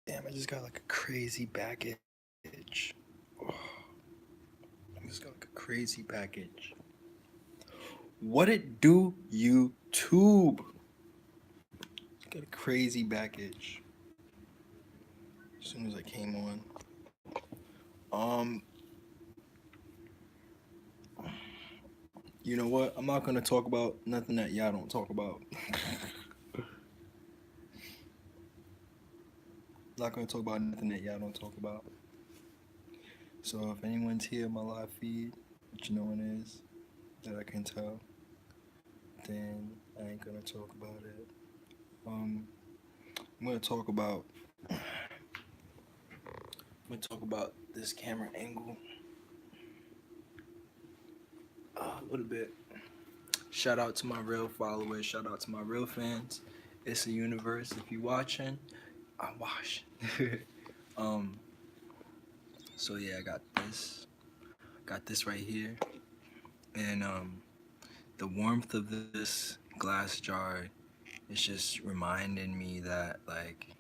Damn, I just got like a crazy package. Oh, I just got like a crazy package. What it do, YouTube? Got a crazy package. As soon as I came on. Um, you know what? I'm not gonna talk about nothing that y'all don't talk about. Not gonna talk about nothing that y'all don't talk about. So if anyone's here in my live feed, which no one is, that I can tell, then I ain't gonna talk about it. I'm gonna talk about this camera angle a little bit. Shout out to my real followers. Shout out to my real fans. It's a universe. If you watching, I wash. um. So yeah, I got this. Got this right here, and the warmth of this glass jar is just reminding me that like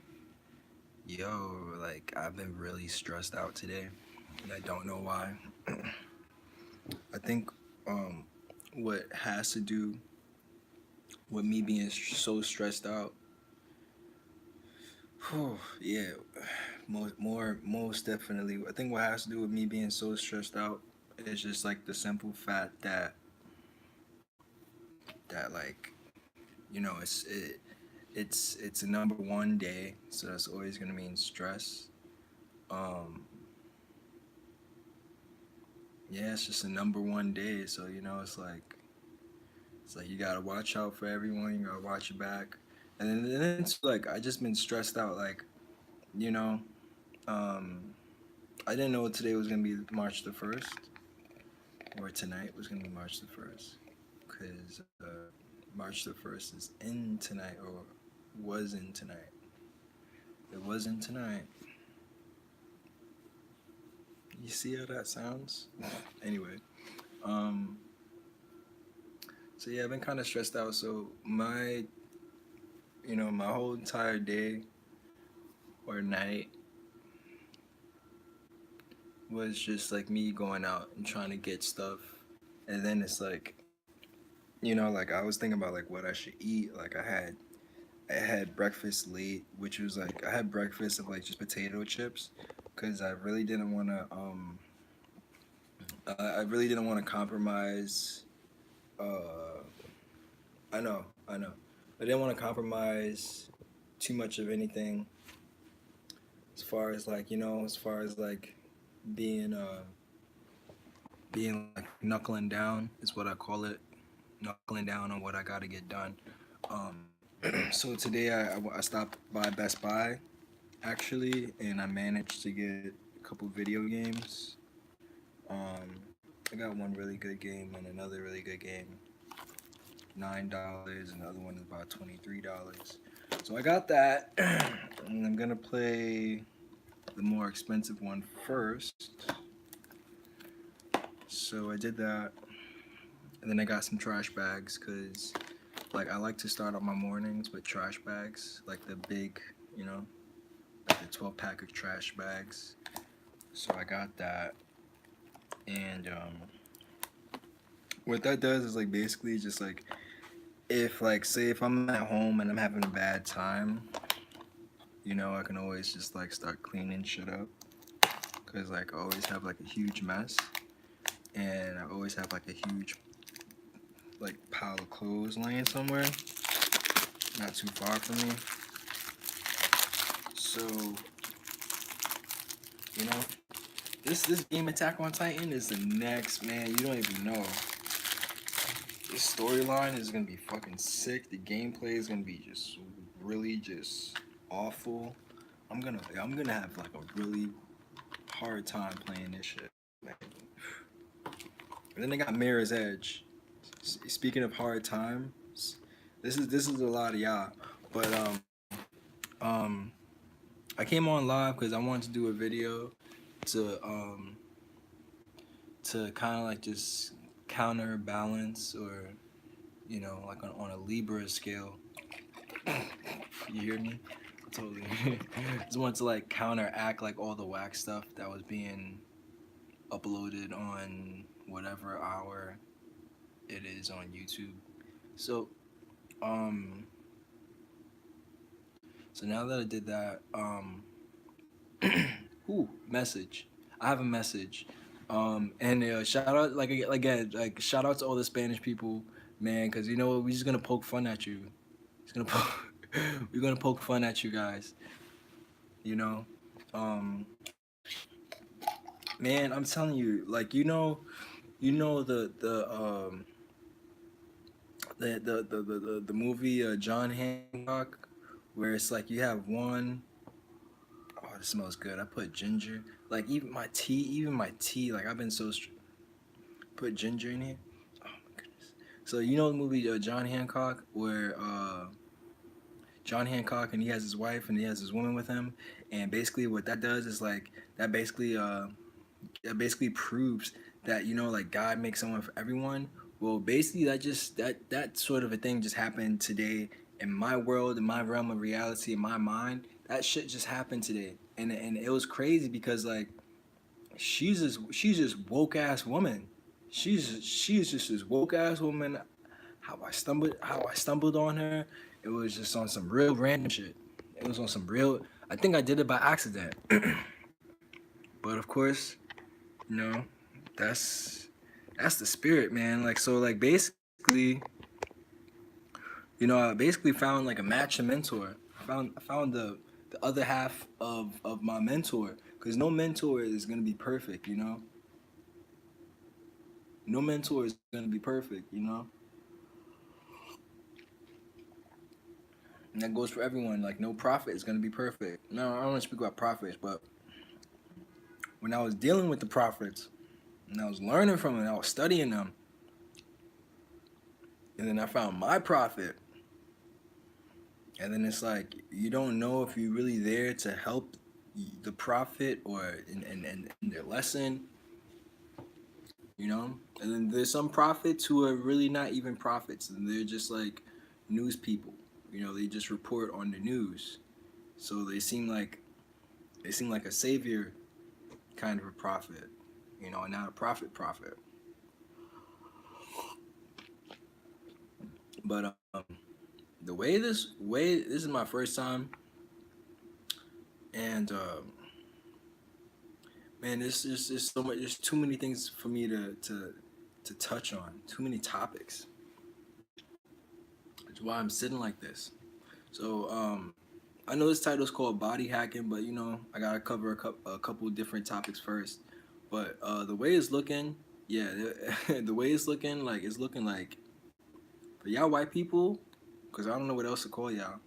I've been really stressed out today, and I don't know why. I think um, what has to do with me being so stressed out. Yeah, most definitely. I think what has to do with me being so stressed out is just like the simple fact that like it's a number one day, so that's always gonna mean stress. Um, yeah, it's just a number one day, so it's like you gotta watch out for everyone. You gotta watch your back, and then it's like I just been stressed out. Like you know, um, I didn't know today was gonna be March 1st, or tonight was gonna be March 1st, because March 1st is in tonight, or was in tonight. It wasn't tonight. You see how that sounds? Anyway, um, so yeah, I've been kind of stressed out. So my whole entire day or night was just like me going out and trying to get stuff, and then it's like, like I was thinking about like what I should eat. Like I had breakfast late, which was like I had breakfast of like just potato chips, because I really didn't want to compromise. Uh, I know. I didn't want to compromise too much of anything as far as like being being like knuckling down is what I call it, knuckling down on what I got to get done. Um, so today I stopped by Best Buy actually, and I managed to get a couple video games. I got one really good game and another really good game, $9. Another one is about $23. So I got that, and I'm gonna play the more expensive one first. So I did that, and then I got some trash bags because, like, I like to start out my mornings with trash bags, like the big, like the 12 pack of trash bags. So I got that, and what that does is like basically just like if like say if I'm at home and I'm having a bad time, I can always just like start cleaning shit up, because like I always have like a huge mess, and I always have like a huge like pile of clothes laying somewhere not too far from me. So you know this game Attack on Titan is the next, man. You don't even know. This storyline is gonna be fucking sick. The gameplay is gonna be just really just awful. I'm gonna have like a really hard time playing this shit, man. And then they got Mirror's Edge. Speaking of hard times, this is a lot of y'all, but um, I came on live because I wanted to do a video to kind of like just counterbalance, or like on a Libra scale. You hear me? totally. Just wanted to like counteract like all the whack stuff that was being uploaded on whatever hour it is on YouTube. So, um, so now that I did that, ooh, message. I have a message. And shout out like again, like shout out to all the Spanish people, man, because you know what, we're just gonna poke fun at you. It's gonna we're gonna poke fun at you guys. You know, um, man, I'm telling you, like you know the movie John Hancock, where it's like you have one. Oh, it smells good. I put ginger. Like even my tea. Like I've been so put ginger in here. Oh my goodness. So you know the movie John Hancock, where John Hancock and he has his wife and he has his woman with him, and basically what that does is like that basically proves that like God makes someone for everyone. Well, basically that sort of a thing just happened today in my world, in my realm of reality, in my mind. That shit just happened today, and it was crazy because like she's this woke ass woman. She's just this woke ass woman. How I stumbled on her. It was just on some real random shit. It was on some real. I think I did it by accident, but of course, you know, that's that's the spirit, man. Like so, like basically, I basically found like a match, a mentor. I found the other half of my mentor, because no mentor is gonna be perfect. No mentor is gonna be perfect. And that goes for everyone. Like no prophet is gonna be perfect. No, I don't want to speak about prophets, but when I was dealing with the prophets and I was learning from them, I was studying them, and then I found my prophet. And then it's like you don't know if you're really there to help the prophet or in their lesson, And then there's some prophets who are really not even prophets, and they're just like news people. They just report on the news, so they seem like a savior kind of a prophet, and not a prophet. But this is my first time, and man, there's so much. There's too many things for me to touch on. Too many topics. That's why I'm sitting like this. So I know this title is called body hacking, but I gotta cover a couple different topics first. But the way it's looking, yeah, the way it's looking like for y'all white people, because I don't know what else to call y'all.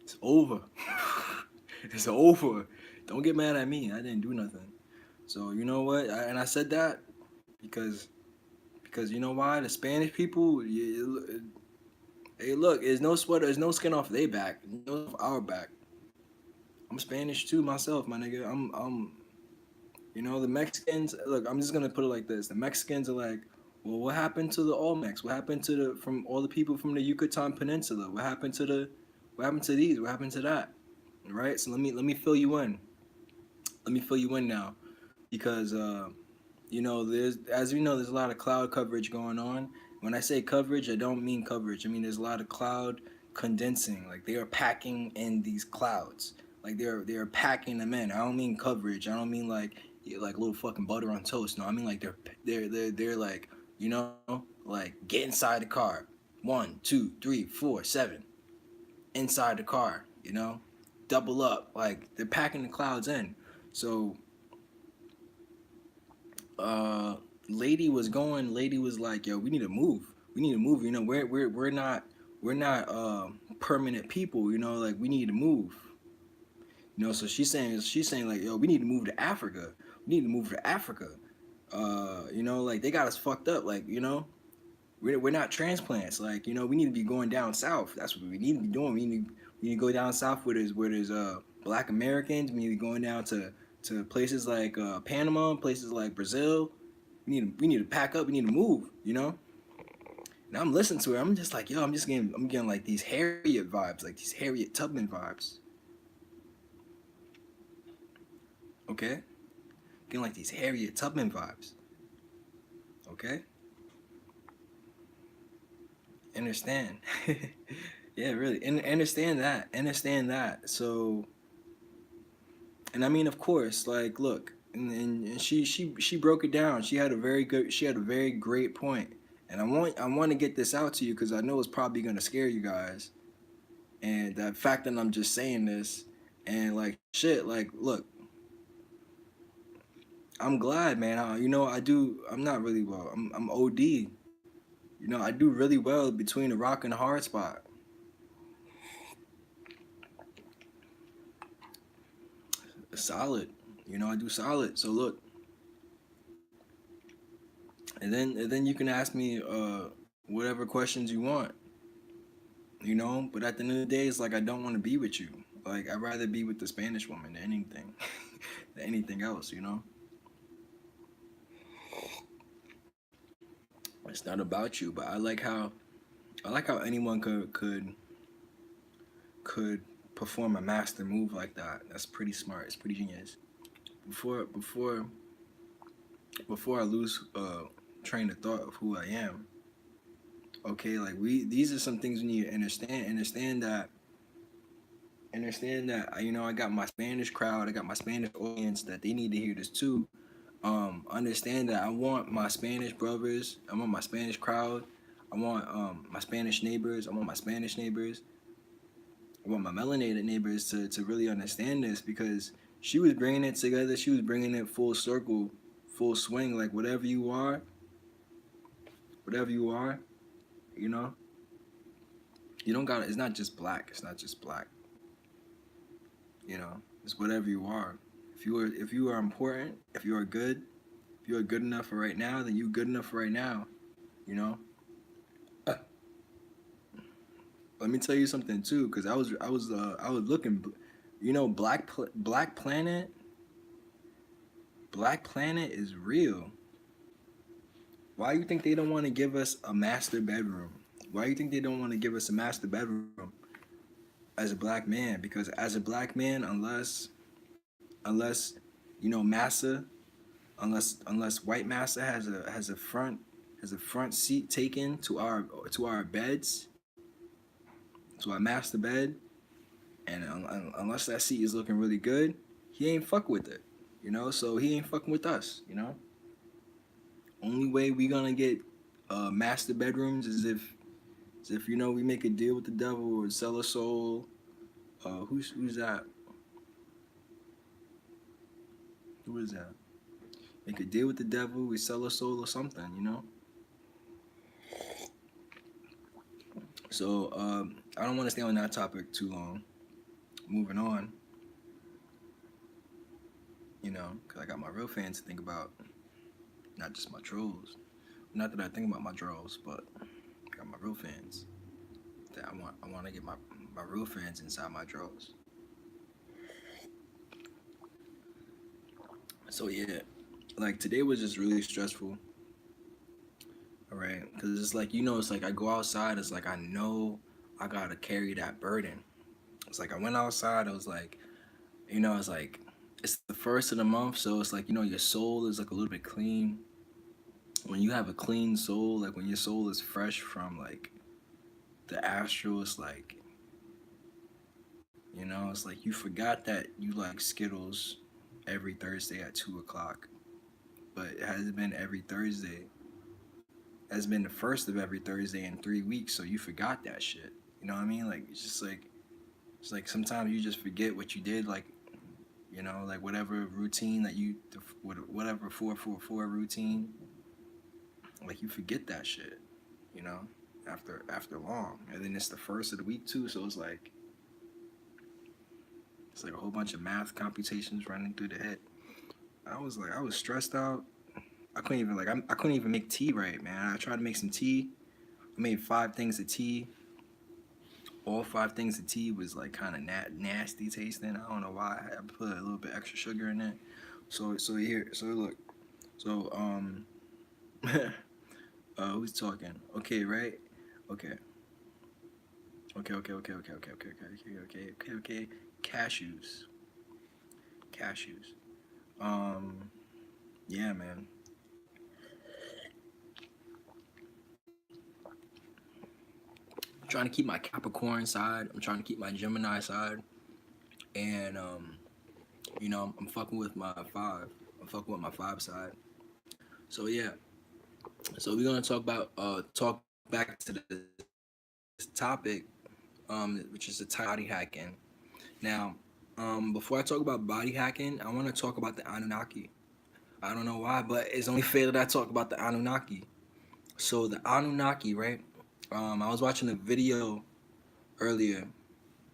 It's over. It's over. Don't get mad at me. I didn't do nothing. So you know what? And I said that because you know why? The Spanish people, hey, look, there's no sweater, there's no skin off their back, no off our back. I'm Spanish too myself, my nigga. The Mexicans. Look, I'm just gonna put it like this: the Mexicans are like, well, what happened to the Olmecs? What happened to the from all the people from the Yucatan Peninsula? What happened to these? What happened to that? Right. So let me fill you in. Let me fill you in now, because there's as we know, there's a lot of cloud coverage going on. When I say coverage, I don't mean coverage. I mean there's a lot of cloud condensing. Like they are packing in these clouds. Like they're packing them in. I don't mean coverage. I don't mean like little fucking butter on toast. No, I mean like they're like like get inside the car. 1, 2, 3, 4, 7 inside the car. Double up. Like they're packing the clouds in. So uh lady was like, yo, we need to move. We're not permanent people. Like we need to move. So she's saying like, yo, we need to move to Africa. We need to move to Africa. Like they got us fucked up. Like we're not transplants. Like we need to be going down south. That's what we need to be doing. We need to go down south where there's black Americans. We need to be going down to places like Panama, places like Brazil. We need to pack up. We need to move. And I'm listening to her. I'm just like, yo, I'm getting like these Harriet vibes, like these Harriet Tubman vibes. Okay, getting like these Harriet Tubman vibes. Okay, understand? Yeah, really, and understand that. Understand that. So, and I mean, of course, like, look, and she broke it down. She had a very great point, and I want to get this out to you because I know it's probably gonna scare you guys, and the fact that I'm just saying this, and like shit, like, look, I'm glad, man. You know, I do. I'm not really well. I'm OD. You know, I do really well between the rock and the hard spot. Solid. You know, I do solid. So look, and then you can ask me whatever questions you want. You know, but at the end of the day, it's like I don't want to be with you. Like I'd rather be with the Spanish woman than anything, than anything else. You know, it's not about you, but I like how anyone could perform a master move like that. That's pretty smart. It's pretty genius. Before before before I lose train of thought of who I am. Okay, like we these are some things we need to understand. Understand that you know I got my Spanish crowd, I got my Spanish audience that they need to hear this too. Understand that I want my Spanish brothers, I want my Spanish crowd, I want my Spanish neighbors, I want my Spanish neighbors, I want my melanated neighbors to really understand this because she was bringing it together. She was bringing it full circle, full swing. Like whatever you are, you know, you don't got. It's not just black. It's not just black. You know, it's whatever you are. If you are important, if you are good, if you are good enough for right now, then you good enough for right now. You know. Uh, Let me tell you something too, because I was looking. You know, Black Planet is real. Why do you think they don't want to give us a master bedroom? Why do you think they don't want to give us a master bedroom as a black man? Because as a black man, unless you know Massa, unless white Massa has a front seat taken to our beds, to our master bed, and unless that seat is looking really good, he ain't fuck with it. You know, so he ain't fucking with us. You know, only way we gonna get master bedrooms is if you know we make a deal with the devil or sell a soul. Who's that? Who is that? Make a deal with the devil, we sell a soul or something. You know. So I don't want to stay on that topic too long. Moving on, you know, because I got my real fans to think about, not just my trolls. Not that I think about my trolls, but I got my real fans that I want to get my real fans inside my trolls. So yeah, like today was just really stressful. All right, because it's like you know, it's like I go outside. It's like I know I gotta carry that burden. It's like I went outside. I was like, you know, it's like it's the first of the month, so it's like you know your soul is like a little bit clean. When you have a clean soul, like when your soul is fresh from like the astral, it's like you know, it's like you forgot that you like Skittles every Thursday at 2 o'clock, but it hasn't been every Thursday. It has been the first of every Thursday in 3 weeks, so you forgot that shit. You know what I mean? Like it's like sometimes you just forget what you did, like you know, like whatever routine that you whatever 444 routine, like you forget that shit. You know, after long, and then it's the first of the week too, so it's like a whole bunch of math computations running through the head. I was stressed out. I couldn't even make tea right, man. I tried to make some tea. I made 5 things of tea. All 5 things of tea was like kind of nasty tasting. I don't know why. I put a little bit extra sugar in it. So here, so look, so Who's talking? Okay, right? Okay. Okay. Cashews. Cashews. Um, yeah, man. I'm trying to keep my Capricorn side. I'm trying to keep my Gemini side, and I'm fucking with my five. I'm fucking with my five side. So yeah. So we're gonna talk back to this topic, which is the body hacking. Now, before I talk about body hacking, I want to talk about the Anunnaki. I don't know why, but it's only fair that I talk about the Anunnaki. So the Anunnaki, right? I was watching a video earlier.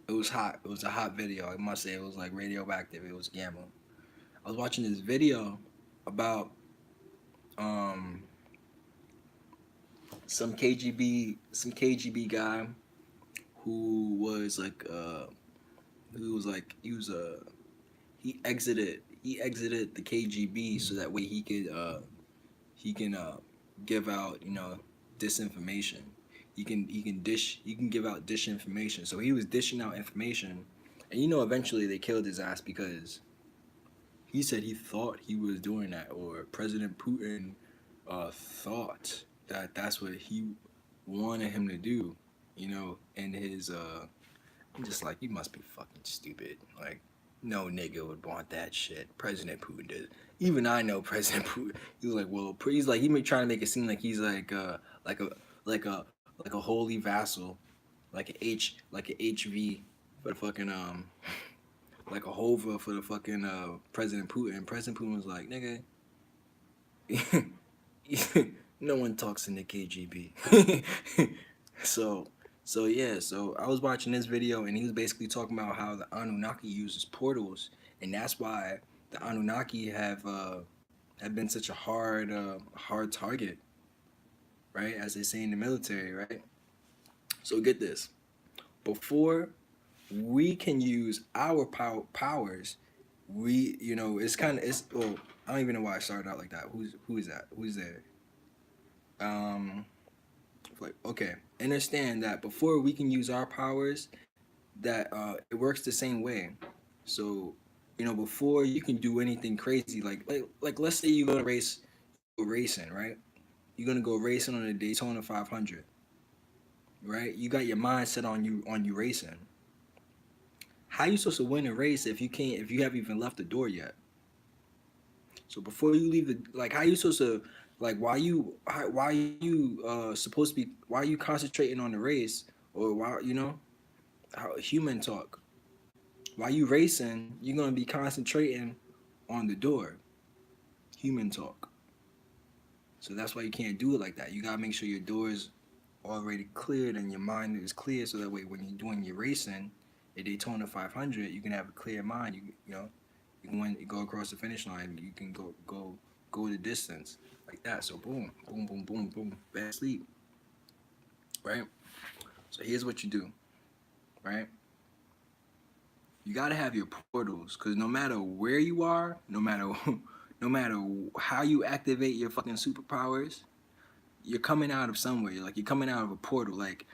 It was hot. It was a hot video. I must say it was like radioactive. It was gamma. I was watching this video about um some KGB guy who was like he exited the KGB so that way he can give out disinformation. He can give out disinformation. So he was dishing out information, and eventually they killed his ass because he said he thought he was doing that, or President Putin thought that that's what he wanted him to do, and his I'm just like, you must be fucking stupid. Like, no nigga would want that shit. President Putin did. Even I know President Putin. He was like, well, he's like, he may trying to make it seem like he's like a, like a, like a holy vassal, like a HV for the fucking like a Hova for the fucking President Putin. President Putin was like, nigga, no one talks in the KGB. so so I was watching this video and he was basically talking about how the Anunnaki uses portals, and that's why the Anunnaki have been such a hard target, right? As they say in the military, right? So get this. Before we can use our powers, it's well, I don't even know why I started out like that. Who is that? Who's there? Um like, okay, understand that before we can use our powers, that it works the same way. So before you can do anything crazy, like let's say you're gonna go racing, right? You're gonna go racing on the Daytona 500, right? You got your mind set on you racing. How you supposed to win a race if you haven't even left the door yet? So before you leave the, like, how you supposed to, like, why you supposed to be, why are you concentrating on the race, or why, how human talk, while you racing you're gonna be concentrating on the door, human talk. So that's why you can't do it like that. You gotta make sure your door is already cleared and your mind is clear, so that way when you're doing your racing at Daytona 500, you can have a clear mind. You can you go across the finish line. You can go the distance like that. So boom, boom, boom, boom, boom. Bad sleep, right? So here's what you do, right? You gotta have your portals, cause no matter where you are, no matter no matter how you activate your fucking superpowers, you're coming out of somewhere. Like, you're coming out of a portal. Like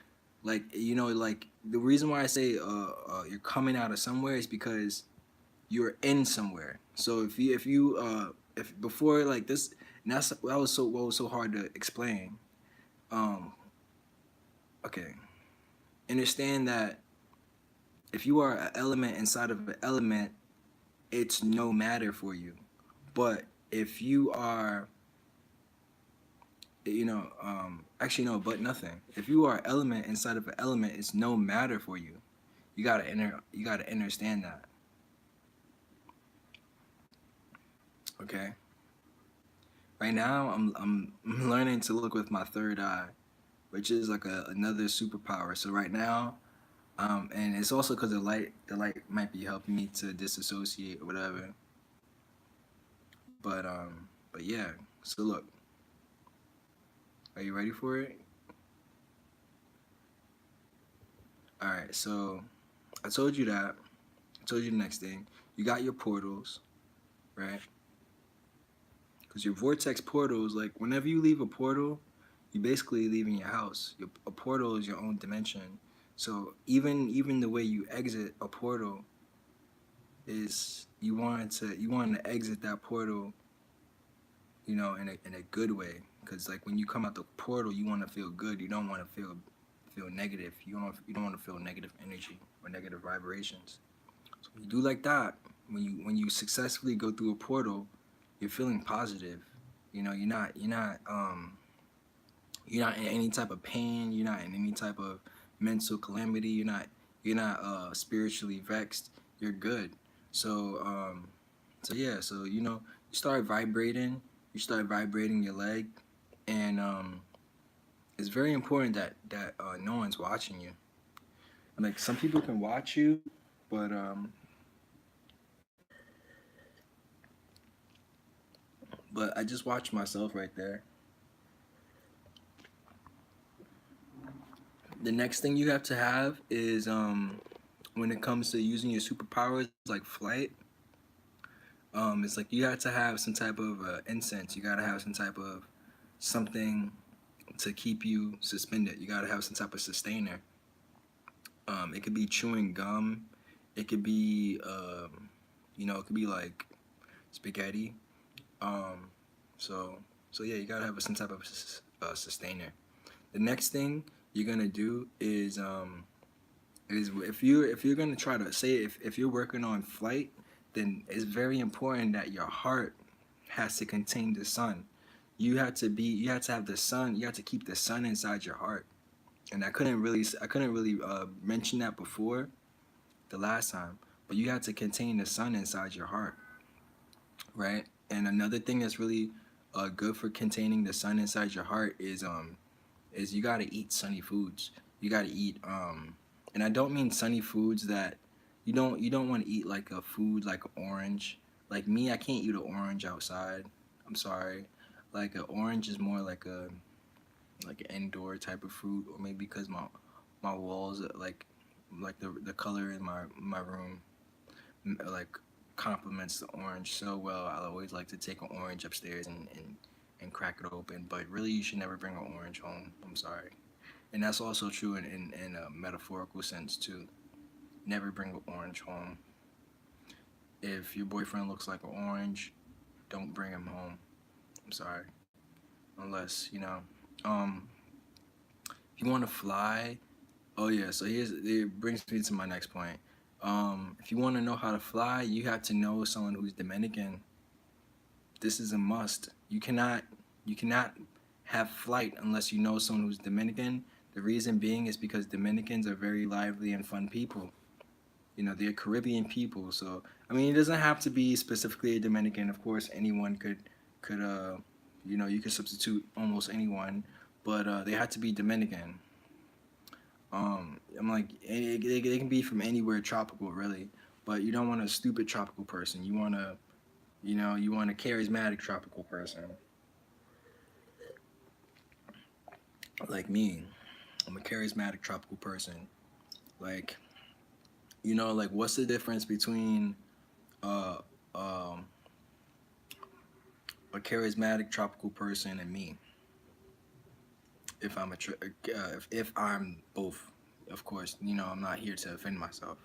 the reason why I say you're coming out of somewhere is because you're in somewhere. So if before, like this, and that was so what was so hard to explain. Um, okay, understand that if you are an element inside of an element, it's no matter for you. But if you are, actually no, but nothing. If you are an element inside of an element, it's no matter for you. You gotta understand that. Okay. Right now, I'm learning to look with my third eye, which is like another superpower. So right now, and it's also because the light might be helping me to disassociate or whatever. But yeah. So look, are you ready for it? All right. So I told you that. I told you the next thing. You got your portals, right? Because your vortex portals, like whenever you leave a portal, You basically leaving your house. A portal is your own dimension. So even the way you exit a portal is you want to exit that portal, in a good way. Because like when you come out the portal, you want to feel good. You don't want to feel negative. You don't want to feel negative energy or negative vibrations. So when you do like that, when you successfully go through a portal, you're feeling positive. You're not in any type of pain. You're not in any type of mental calamity. You're not spiritually vexed. You're good. So yeah. So you start vibrating. You start vibrating your leg, and it's very important that no one's watching you. Like some people can watch you, but I just watched myself right there. The next thing you have to have is when it comes to using your superpowers like flight. It's like you have to have some type of incense. You gotta have some type of something to keep you suspended. You gotta have some type of sustainer. It could be chewing gum. It could be it could be like spaghetti. Um, so yeah, you gotta have some type of sustainer. The next thing you're gonna do is if you're gonna try to say if you're working on flight, then it's very important that your heart has to contain the sun. You have to have the sun. You have to keep the sun inside your heart. And I couldn't really mention that before the last time, but you have to contain the sun inside your heart, right? And another thing that's really good for containing the sun inside your heart is you gotta eat sunny foods. You gotta eat and I don't mean sunny foods that you don't want to eat like a food like orange. Like me, I can't eat an orange outside. I'm sorry. Like an orange is more like an indoor type of fruit, or maybe because my walls like the color in my room like complements the orange so well. I always like to take an orange upstairs and crack it open. But really, you should never bring an orange home. I'm sorry. And that's also true in a metaphorical sense too. Never bring an orange home. If your boyfriend looks like an orange, don't bring him home. I'm sorry. Unless, um, if you want to fly, oh yeah, so it brings me to my next point. If you want to know how to fly, you have to know someone who's Dominican. This is a must. You cannot have flight unless you know someone who's Dominican. The reason being is because Dominicans are very lively and fun people. They're Caribbean people. So I mean, it doesn't have to be specifically a Dominican. Of course, anyone could you could substitute almost anyone, but they had to be Dominican. I'm like they can be from anywhere tropical, really, but you don't want a stupid tropical person. You want a charismatic tropical person like me. I'm a charismatic tropical person. Like like what's the difference between uh um a charismatic tropical person and me? If I'm both, of course, I'm not here to offend myself.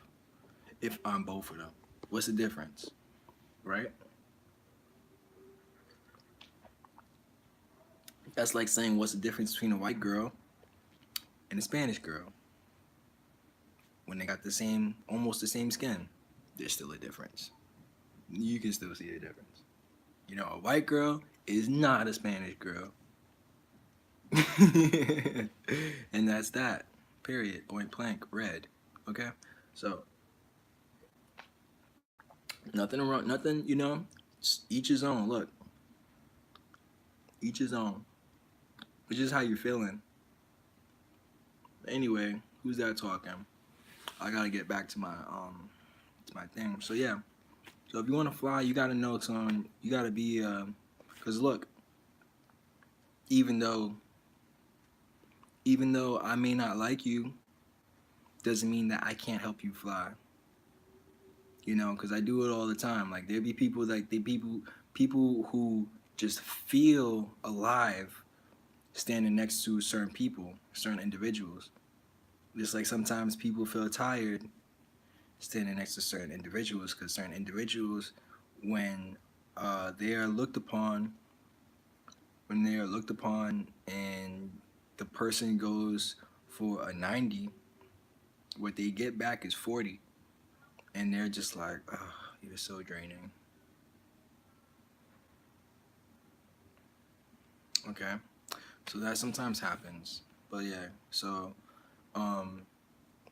If I'm both of them, what's the difference, right? That's like saying what's the difference between a white girl and a Spanish girl when they got almost the same skin. There's still a difference. You can still see a difference. A white girl is not a Spanish girl. And that's that. Period. Point blank. Red. Okay? So, nothing wrong. Nothing, each his own. Look, each his own. Which is how you're feeling. Anyway, who's that talking? I gotta get back to my thing. So yeah. So if you want to fly, you gotta know someone. You gotta be cause look, even though I may not like you, doesn't mean that I can't help you fly. Because I do it all the time. Like there be people who just feel alive standing next to certain people, certain individuals. Just like sometimes people feel tired standing next to certain individuals because certain individuals, when they are looked upon, and the person goes for a 90, what they get back is 40, and they're just like, oh, you're so draining. Okay, so that sometimes happens, but yeah, so um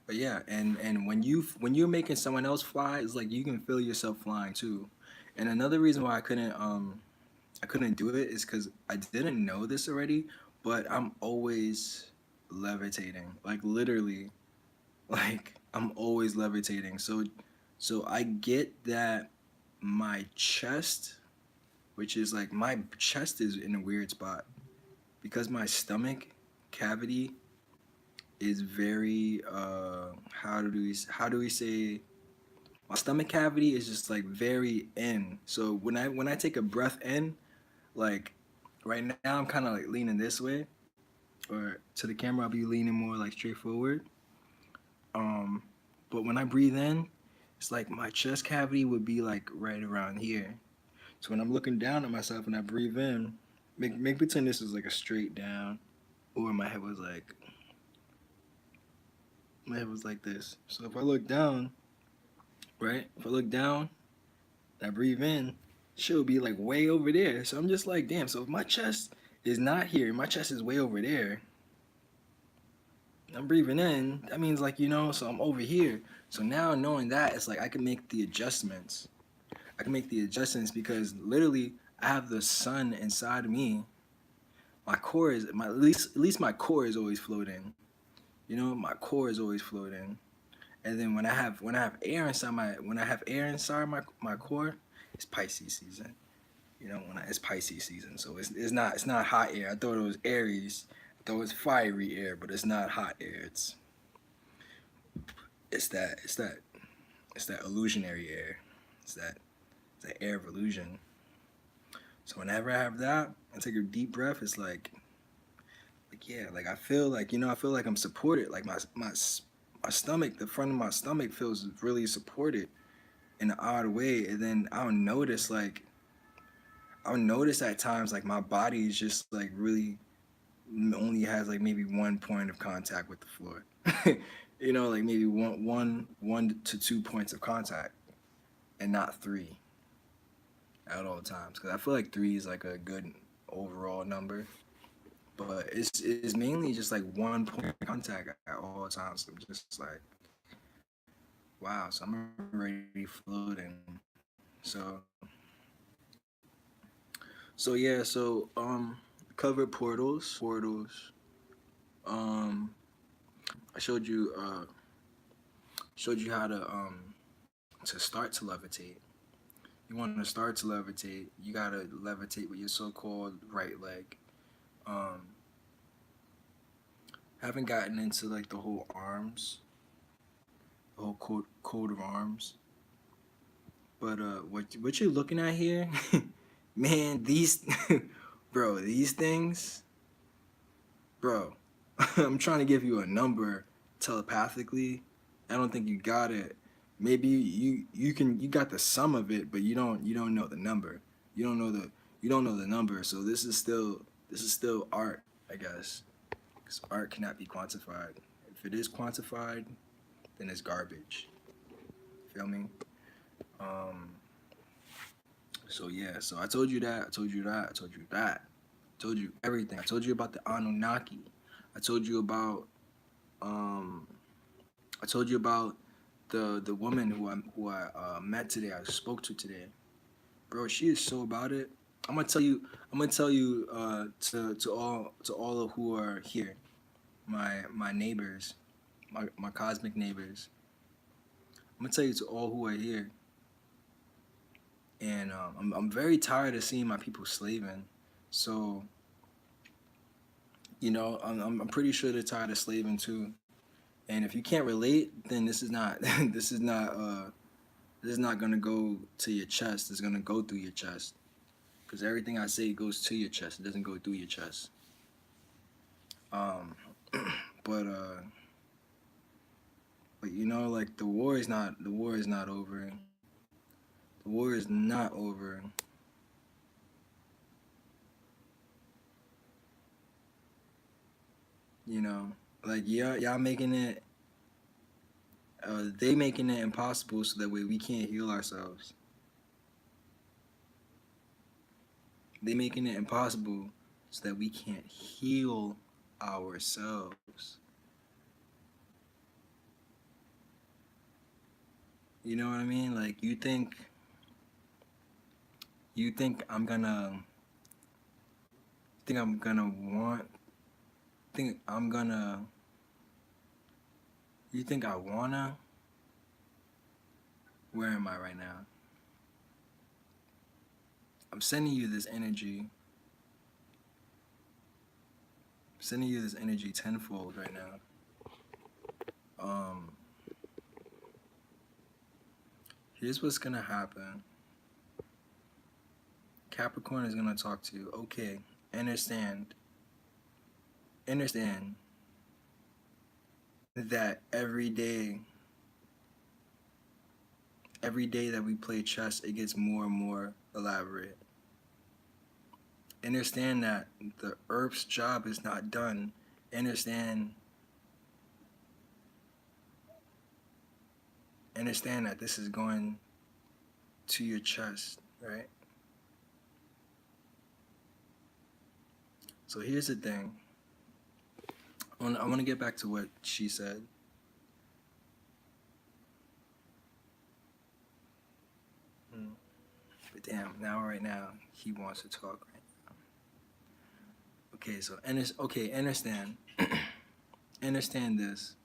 but yeah, and when you're making someone else fly, it's like you can feel yourself flying too. And another reason why I couldn't do it is because I didn't know this already, but I'm always levitating, like literally, like I'm always levitating. So I get that my chest, which is like my chest is in a weird spot because my stomach cavity is very how do we say, my stomach cavity is just like very in. So when I take a breath in, like right now I'm kind of like leaning this way, or to the camera I'll be leaning more like straight forward. Um, but when I breathe in, it's like my chest cavity would be like right around here. So when I'm looking down at myself and I breathe in, make pretend this is like a straight down, or my head was like this. So if I look down, right? If I look down and I breathe in, she'll be like way over there. So I'm just like, damn. So if my chest is not here, my chest is way over there. I'm breathing in. That means like so I'm over here. So now knowing that, it's like I can make the adjustments. I can make the adjustments because literally I have the sun inside of me. My core is my at least my core is always floating. My core is always floating. And then when I have air inside my core, it's Pisces season. It's Pisces season, so it's not hot air. I thought it was Aries. I thought it was fiery air, but it's not hot air. It's that it's that it's that illusionary air. It's that air of illusion. So whenever I have that, I take a deep breath. It's like yeah, like I feel like I'm supported. Like my stomach, the front of my stomach feels really supported in an odd way, and then I'll notice at times like my body is just like really only has like maybe one point of contact with the floor. Like maybe one to 2 points of contact, and not three at all times. Because I feel like three is like a good overall number, but it's mainly just like one point of contact at all times. So I'm just like, wow. So I'm already floating. So yeah. Covered portals. Um, I showed you how to start to levitate. You want to start to levitate, you gotta levitate with your so-called right leg. Um, haven't gotten into like the whole arms, the whole code of arms. But what you're looking at here, man, these, bro, these things, bro. I'm trying to give you a number telepathically. I don't think you got it. Maybe you got the sum of it, but you don't know the number. You don't know the number. So this is still art, I guess. Because art cannot be quantified. If it is quantified, then it's garbage. Feel me? Um. So yeah. So I told you that. I told you that. I told you that. I told you everything. I told you about the Anunnaki. I told you about um. I told you about the woman who I met today. I spoke to today, bro. She is so about it. I'm gonna tell you. I'm gonna tell you to all of who are here, my neighbors, my cosmic neighbors. I'm gonna tell you to all who are here, and I'm very tired of seeing my people slaving. So I'm pretty sure they're tired of slaving too. And if you can't relate, then this is not this is not gonna go to your chest. It's gonna go through your chest because everything I say goes to your chest. It doesn't go through your chest. Um, but you know, like the war is not over. The war is not over. You know, like y'all making it, they making it impossible so that way we can't heal ourselves. They making it impossible so that we can't heal ourselves. You know what I mean? Like you think I'm gonna want think I'm gonna you think I wanna where am I right now? I'm sending you this energy. I'm sending you this energy tenfold right now. Um Here's what's gonna happen. Capricorn is gonna talk to you. Okay, understand. Understand that every day that we play chess, it gets more and more elaborate. Understand that the herb's job is not done. Understand understand that this is going to your chest, right? So here's the thing. I want to get back to what she said. But damn, now right now he wants to talk right now. Okay, so understand. Understand this.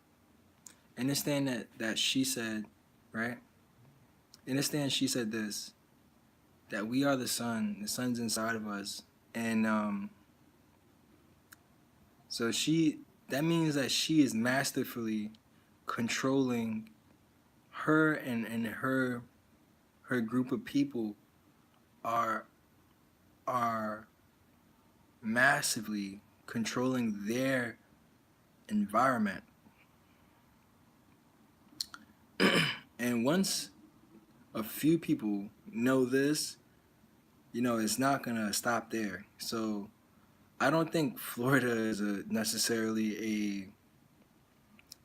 Understand that she said, right? Understand she said this, that we are the sun's inside of us. And so that means that she is masterfully controlling her and her group of people are are massively controlling their environment. And once a few people know this, you know, it's not gonna stop there. So I don't think Florida is necessarily a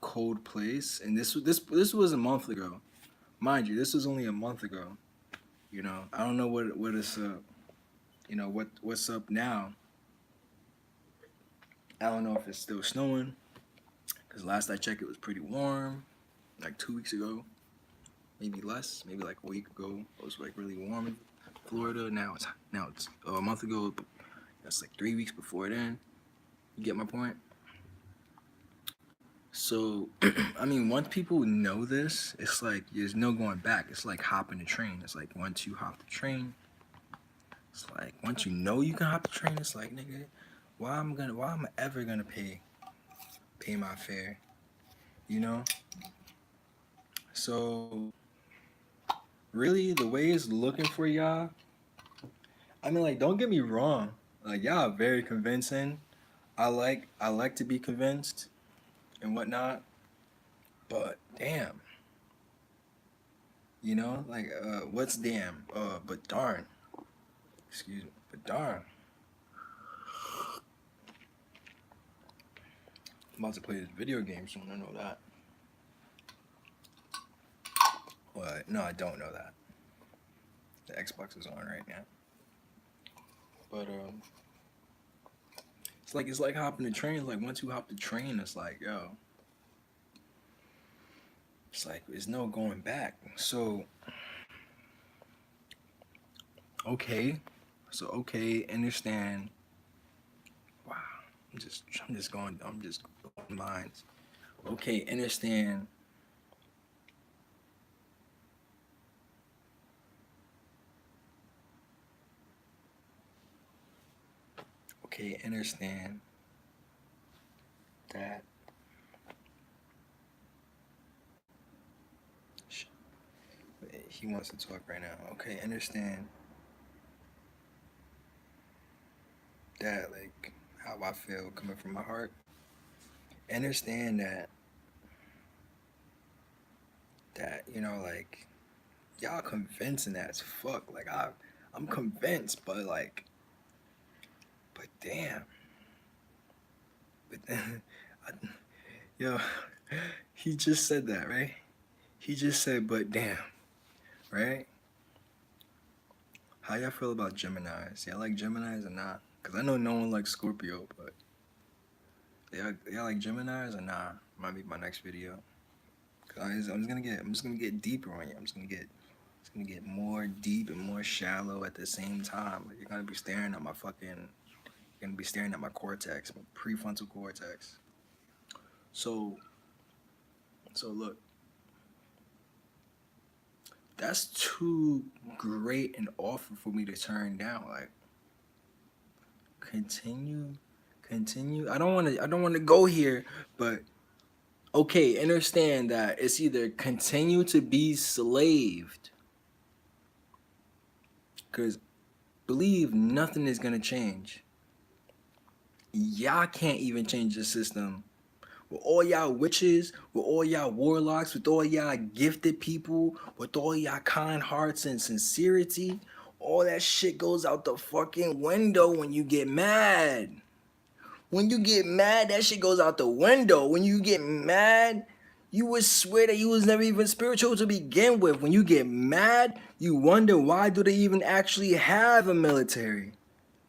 cold place. And this was a month ago, mind you. This was only a month ago. You know, I don't know what is you know what's up now. I don't know if it's still snowing because last I checked it was pretty warm, like 2 weeks ago, maybe less, maybe like a week ago. It was like really warm in Florida. Now it's a month ago. That's like 3 weeks before then. You get my point? So, I mean, once people know this, it's like there's no going back. It's like hopping the train. It's like once you hop the train, it's like once you know you can hop the train, it's like nigga, why am I ever gonna pay my fare? You know? So really the way it's looking for y'all, I mean like don't get me wrong. Like y'all are very convincing. I like to be convinced and whatnot. But damn. You know, like what's damn? But darn. Excuse me. But darn. I'm about to play this video game soon, I know that. Well, no, I don't know that. The Xbox is on right now. But it's like hopping the train. Like once you hop the train, it's like yo, it's like there's no going back. So okay, understand. Wow, I'm just going lines. Okay, understand. Okay, understand that. He wants to talk right now. Okay, understand that like how I feel coming from my heart. understand that like y'all convincing as fuck. Like I'm convinced, but like, but damn, but I, yo, he just said that, right? He just said, but damn, right? How y'all feel about Geminis? Y'all like Geminis or not? Cause I know no one likes Scorpio, but y'all like Geminis or not? Might be my next video. Cause I'm just gonna get deeper on you. It's gonna get more deep and more shallow at the same time. Like you're gonna be staring at my fucking, you're gonna be staring at my cortex, my prefrontal cortex. So, so look, that's too great an offer for me to turn down. Like, continue, continue. I don't want to go here, but okay, understand that it's either continue to be slaved, because believe nothing is gonna change. Y'all can't even change the system. With all y'all witches, with all y'all warlocks, with all y'all gifted people, with all y'all kind hearts and sincerity, all that shit goes out the fucking window when you get mad. When you get mad, that shit goes out the window. When you get mad, you would swear that you was never even spiritual to begin with. When you get mad, you wonder why do they even actually have a military?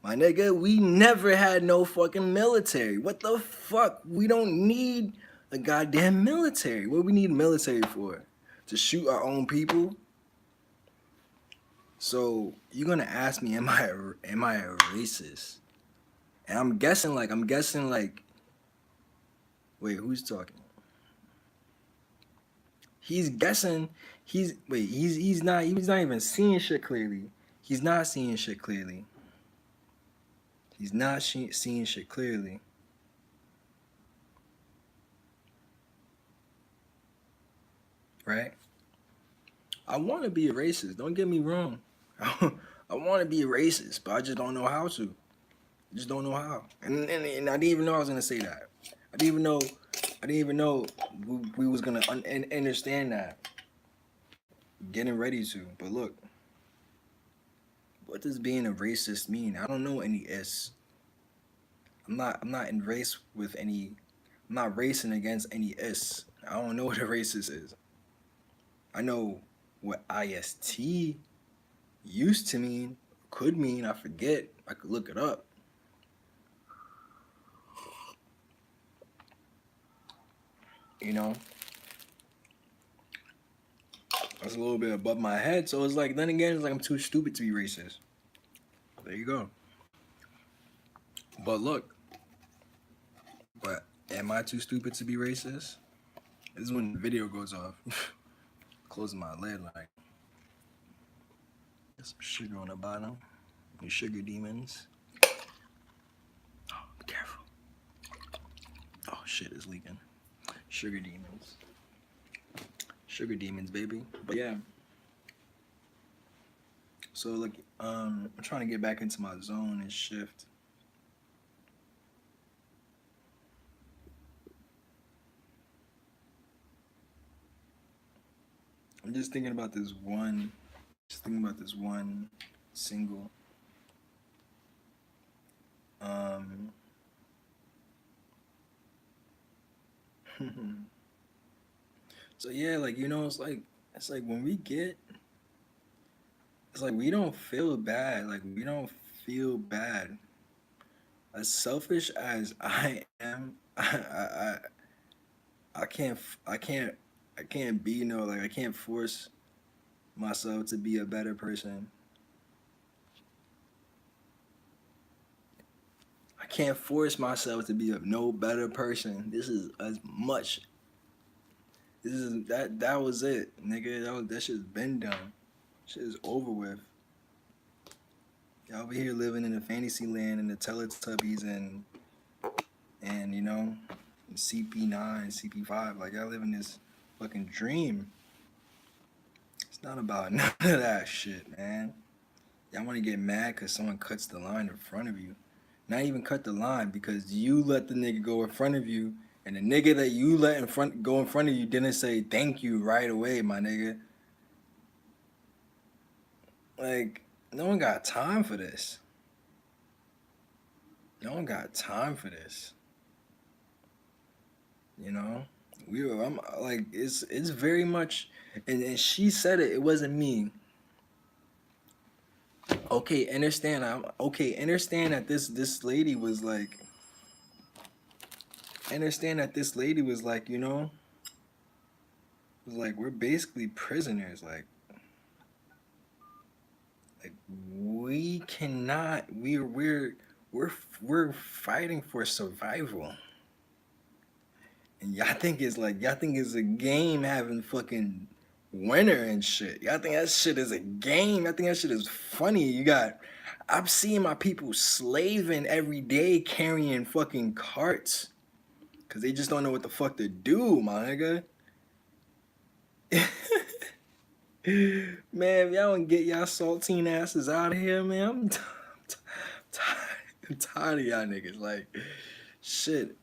My nigga, we never had no fucking military. What the fuck? We don't need a goddamn military. What we need military for? To shoot our own people? So you're gonna ask me, am I a racist? And I'm guessing like, wait, who's talking? He's guessing. He's not even seeing shit clearly. He's not seeing shit clearly. He's not seeing shit clearly. Right? I want to be a racist. Don't get me wrong. I want to be a racist, but I just don't know how to. I just don't know how. And I didn't even know I was gonna say that. I didn't even know we was gonna understand that. Getting ready to. But look, what does being a racist mean? I don't know any S. I'm not in race with any. I'm not racing against any S. I don't know what a racist is. I know what IST used to mean, could mean. I forget. I could look it up. You know, that's a little bit above my head. So it's like, then again, it's like I'm too stupid to be racist. There you go. But look, but am I too stupid to be racist? This is when the video goes off. Closing my lid, like, there's some sugar on the bottom. These sugar demons. Oh, be careful. Oh, shit is leaking. Sugar demons. Sugar demons, baby. But yeah. So, like, I'm trying to get back into my zone and shift. I'm just thinking about this one single. So yeah, like it's like when we get, it's like we don't feel bad. Like we don't feel bad. As selfish as I am, I can't I can't be like I can't force myself to be a better person. I can't force myself to be a no better person. This is as much. This is that was it, nigga. That shit's been done. Shit is over with. Y'all over here living in a fantasy land and the Teletubbies and CP9, CP5. Like y'all living this fucking dream. It's not about none of that shit, man. Y'all want to get mad because someone cuts the line in front of you. Not even cut the line because you let the nigga go in front of you And the nigga that you let go in front of you didn't say thank you right away, my nigga. Like, no one got time for this. No one got time for this. You know? I'm like, it's very much, and she said it wasn't me. Okay, understand. Understand that this lady was like, you know, was like, we're basically prisoners. Like we cannot. We're fighting for survival. And y'all think it's a game having fucking winner and shit. Y'all think that shit is a game. I think that shit is funny. I'm seeing my people slaving every day carrying fucking carts. Cause they just don't know what the fuck to do, my nigga. Man, if y'all don't get y'all saltine asses out of here, man, I'm tired of y'all niggas. Like, shit.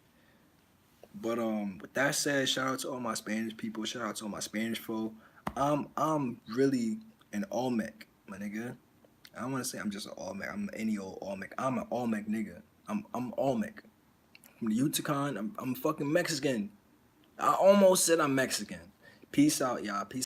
But with that said, shout out to all my Spanish people. Shout out to all my Spanish folk. I'm really an Olmec, my nigga. I don't want to say I'm just an Olmec. I'm any old Olmec. I'm an Olmec nigga. I'm Olmec. From the Yucatan. I'm fucking Mexican. I almost said I'm Mexican. Peace out, y'all. Peace.